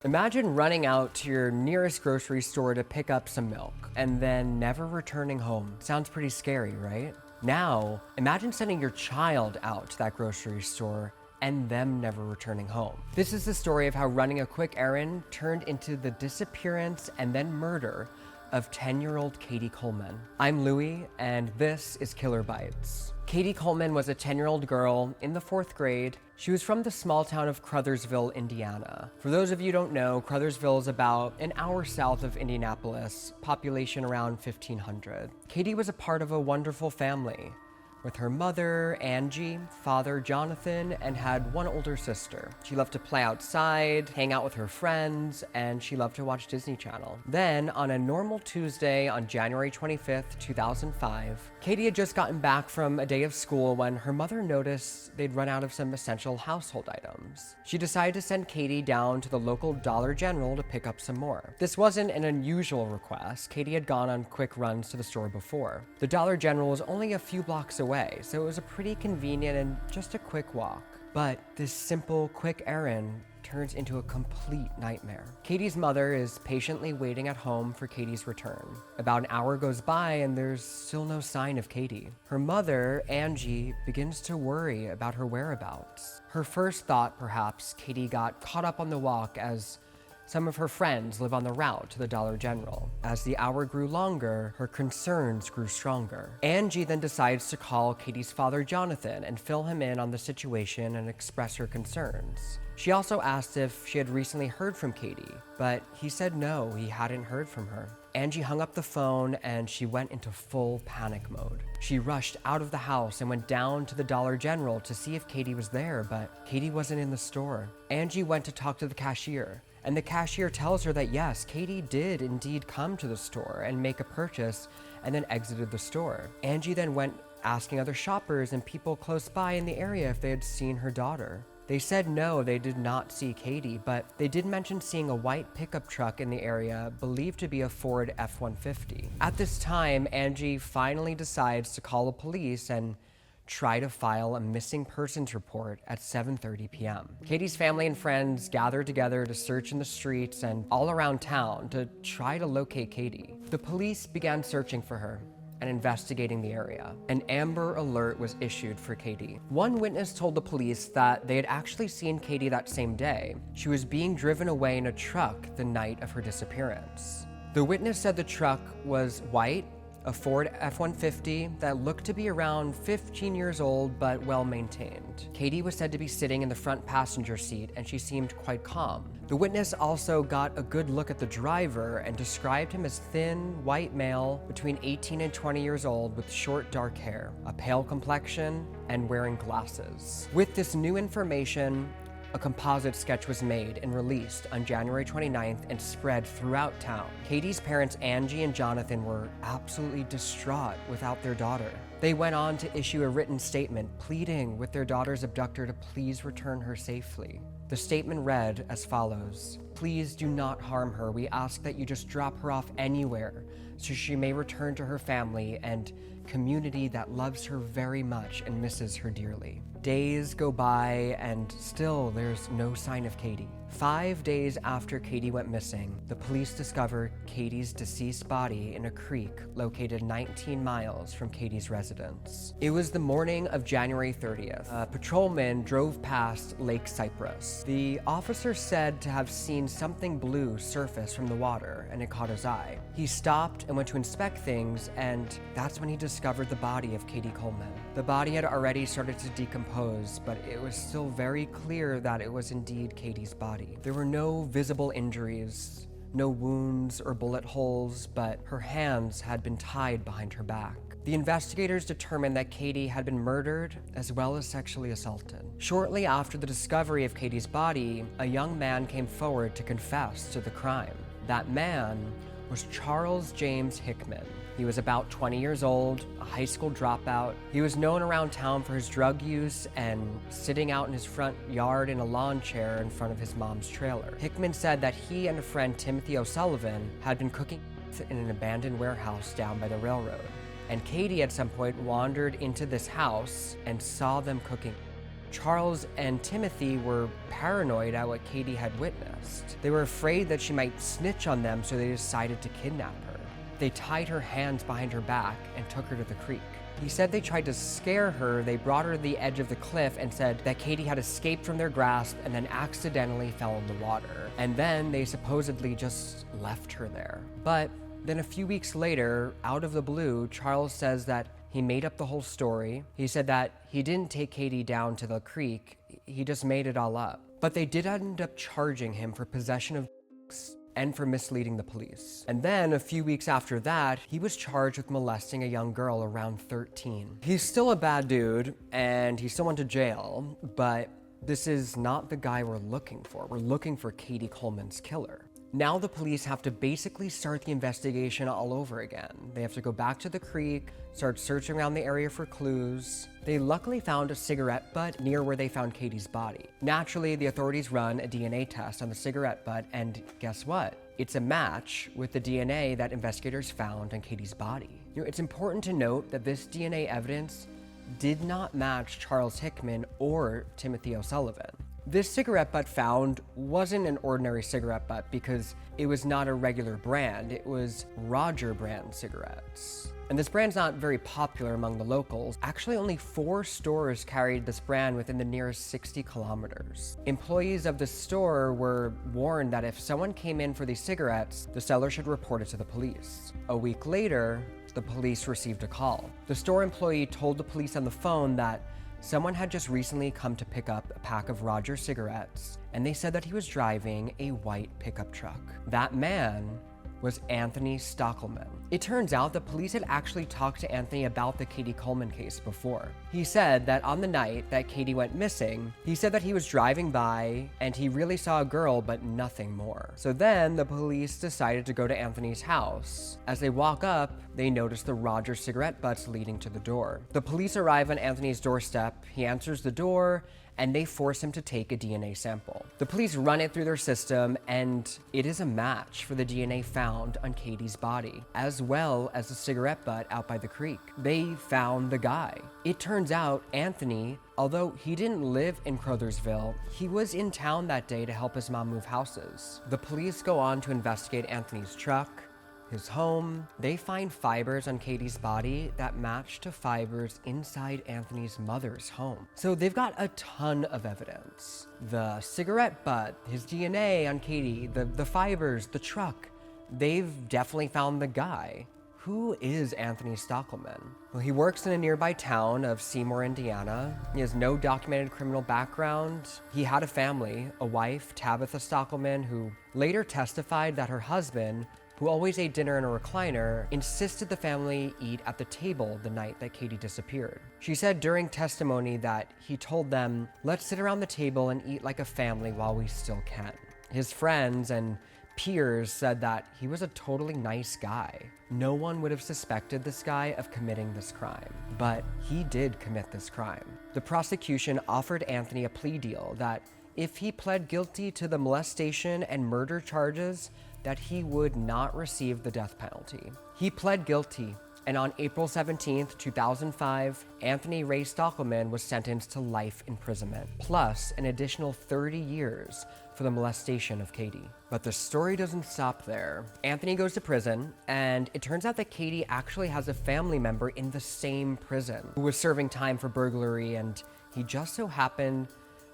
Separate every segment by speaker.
Speaker 1: Imagine running out to your nearest grocery store to pick up some milk and then never returning home. Sounds pretty scary, right? Now, imagine sending your child out to that grocery store and them never returning home. This is the story of how running a quick errand turned into the disappearance and then murder of 10-year-old Katie Collman. I'm Louie, and this is Killer Bites. Katie Collman was a 10-year-old girl in the 4th grade. She was from the small town of Crothersville, Indiana. For those of you who don't know, Crothersville is about an hour south of Indianapolis, population around 1,500. Katie was a part of a wonderful family, with her mother, Angie, father, Jonathan, and had one older sister. She loved to play outside, hang out with her friends, and she loved to watch Disney Channel. Then, on a normal Tuesday on January 25th, 2005, Katie had just gotten back from a day of school when her mother noticed they'd run out of some essential household items. She decided to send Katie down to the local Dollar General to pick up some more. This wasn't an unusual request. Katie had gone on quick runs to the store before. The Dollar General was only a few blocks away, so it was a pretty convenient and just a quick walk. But this simple, quick errand turns into a complete nightmare. Katie's mother is patiently waiting at home for Katie's return. About an hour goes by and there's still no sign of Katie. Her mother, Angie, begins to worry about her whereabouts. Her first thought, perhaps, Katie got caught up on the walk as some of her friends live on the route to the Dollar General. As the hour grew longer, her concerns grew stronger. Angie then decides to call Katie's father, Jonathan, and fill him in on the situation and express her concerns. She also asked if she had recently heard from Katie, but he said no, he hadn't heard from her. Angie hung up the phone and she went into full panic mode. She rushed out of the house and went down to the Dollar General to see if Katie was there, but Katie wasn't in the store. Angie went to talk to the cashier, and the cashier tells her that yes, Katie did indeed come to the store and make a purchase and then exited the store. Angie then went asking other shoppers and people close by in the area if they had seen her daughter. They said no, they did not see Katie, but they did mention seeing a white pickup truck in the area believed to be a Ford F-150. At this time, Angie finally decides to call the police and try to file a missing persons report at 7:30 p.m. Katie's family and friends gathered together to search in the streets and all around town to try to locate Katie. The police began searching for her and investigating the area. An Amber Alert was issued for Katie. One witness told the police that they had actually seen Katie that same day. She was being driven away in a truck the night of her disappearance. The witness said the truck was white, a Ford F-150 that looked to be around 15 years old but well maintained. Katie was said to be sitting in the front passenger seat and she seemed quite calm. The witness also got a good look at the driver and described him as thin, white male between 18 and 20 years old with short dark hair, a pale complexion, and wearing glasses. With this new information, a composite sketch was made and released on January 29th and spread throughout town. Katie's parents, Angie and Jonathan, were absolutely distraught without their daughter. They went on to issue a written statement pleading with their daughter's abductor to please return her safely. The statement read as follows: "Please do not harm her. We ask that you just drop her off anywhere so she may return to her family and community that loves her very much and misses her dearly." Days go by and still there's no sign of Katie. 5 days after Katie went missing, the police discovered Katie's deceased body in a creek located 19 miles from Katie's residence. It was the morning of January 30th. A patrolman drove past Lake Cypress. The officer said to have seen something blue surface from the water and it caught his eye. He stopped and went to inspect things, and that's when he discovered the body of Katie Collman. The body had already started to decompose, but it was still very clear that it was indeed Katie's body. There were no visible injuries, no wounds or bullet holes, but her hands had been tied behind her back. The investigators determined that Katie had been murdered as well as sexually assaulted. Shortly after the discovery of Katie's body, a young man came forward to confess to the crime. That man was Charles James Hickman. He was about 20 years old, a high school dropout. He was known around town for his drug use and sitting out in his front yard in a lawn chair in front of his mom's trailer. Hickman said that he and a friend, Timothy O'Sullivan, had been cooking in an abandoned warehouse down by the railroad. And Katie at some point wandered into this house and saw them cooking. Charles and Timothy were paranoid at what Katie had witnessed. They were afraid that she might snitch on them, so they decided to kidnap her. They tied her hands behind her back and took her to the creek. He said they tried to scare her. They brought her to the edge of the cliff and said that Katie had escaped from their grasp and then accidentally fell in the water. And then they supposedly just left her there. But then a few weeks later, out of the blue, Charles says that he made up the whole story. He said that he didn't take Katie down to the creek. He just made it all up. But they did end up charging him for possession of and for misleading the police. And then a few weeks after that, he was charged with molesting a young girl around 13. He's still a bad dude and he still went to jail, but this is not the guy we're looking for. We're looking for Katie Collman's killer. Now the police have to basically start the investigation all over again. They have to go back to the creek, start searching around the area for clues. They luckily found a cigarette butt near where they found Katie's body. Naturally, the authorities run a DNA test on the cigarette butt, and guess what? It's a match with the DNA that investigators found on Katie's body. It's important to note that this DNA evidence did not match Charles Hickman or Timothy O'Sullivan. This cigarette butt found wasn't an ordinary cigarette butt because it was not a regular brand. It was Roger brand cigarettes. And this brand's not very popular among the locals. Actually, only 4 stores carried this brand within the nearest 60 kilometers. Employees of the store were warned that if someone came in for these cigarettes, the seller should report it to the police. A week later, the police received a call. The store employee told the police on the phone that someone had just recently come to pick up a pack of Roger cigarettes, and they said that he was driving a white pickup truck. That man was Anthony Stockelman. It turns out the police had actually talked to Anthony about the Katie Collman case before. He said that on the night that Katie went missing, he said that he was driving by and he really saw a girl, but nothing more. So then the police decided to go to Anthony's house. As they walk up, they notice the Roger cigarette butts leading to the door. The police arrive on Anthony's doorstep. He answers the door, and they force him to take a DNA sample. The police run it through their system, and it is a match for the DNA found on Katie's body, as well as the cigarette butt out by the creek. They found the guy. It turns out Anthony, although he didn't live in Crothersville, he was in town that day to help his mom move houses. The police go on to investigate Anthony's truck, his home. They find fibers on Katie's body that match to fibers inside Anthony's mother's home. So they've got a ton of evidence. The cigarette butt, his DNA on Katie, the fibers, the truck. They've definitely found the guy. Who is Anthony Stockelman? Well, he works in a nearby town of Seymour, Indiana. He has no documented criminal background. He had a family, a wife, Tabitha Stockelman, who later testified that her husband, who always ate dinner in a recliner, insisted the family eat at the table the night that Katie disappeared. She said during testimony that he told them, "Let's sit around the table and eat like a family while we still can." His friends and peers said that he was a totally nice guy. No one would have suspected this guy of committing this crime, but he did commit this crime. The prosecution offered Anthony a plea deal that if he pled guilty to the molestation and murder charges, that he would not receive the death penalty. He pled guilty, and on April 17th, 2005, Anthony Ray Stockelman was sentenced to life imprisonment, plus an additional 30 years for the molestation of Katie. But the story doesn't stop there. Anthony goes to prison, and it turns out that Katie actually has a family member in the same prison who was serving time for burglary, and he just so happened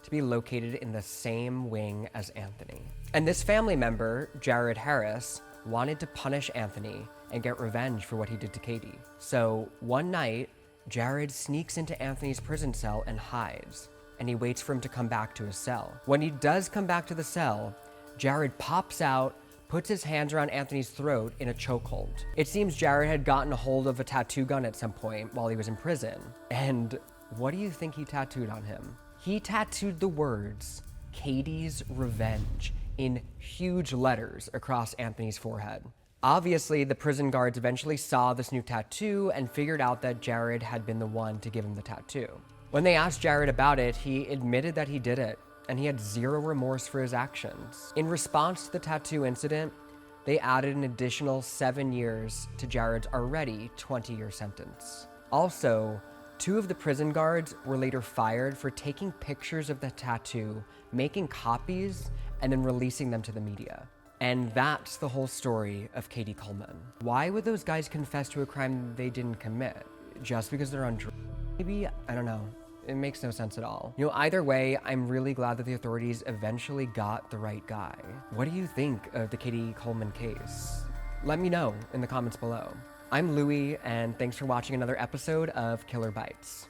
Speaker 1: to be located in the same wing as Anthony. And this family member, Jared Harris, wanted to punish Anthony and get revenge for what he did to Katie. So one night, Jared sneaks into Anthony's prison cell and hides, and he waits for him to come back to his cell. When he does come back to the cell, Jared pops out, puts his hands around Anthony's throat in a chokehold. It seems Jared had gotten a hold of a tattoo gun at some point while he was in prison. And what do you think he tattooed on him? He tattooed the words, "Katie's Revenge," in huge letters across Anthony's forehead. Obviously, the prison guards eventually saw this new tattoo and figured out that Jared had been the one to give him the tattoo. When they asked Jared about it, he admitted that he did it, and he had zero remorse for his actions. In response to the tattoo incident, they added an additional 7 years to Jared's already 20-year sentence. Also, 2 of the prison guards were later fired for taking pictures of the tattoo, making copies, and then releasing them to the media. And that's the whole story of Katie Collman. Why would those guys confess to a crime they didn't commit? Just because they're on drugs? Maybe? I don't know. It makes no sense at all. You know, either way, I'm really glad that the authorities eventually got the right guy. What do you think of the Katie Collman case? Let me know in the comments below. I'm Louie, and thanks for watching another episode of Killer Bites.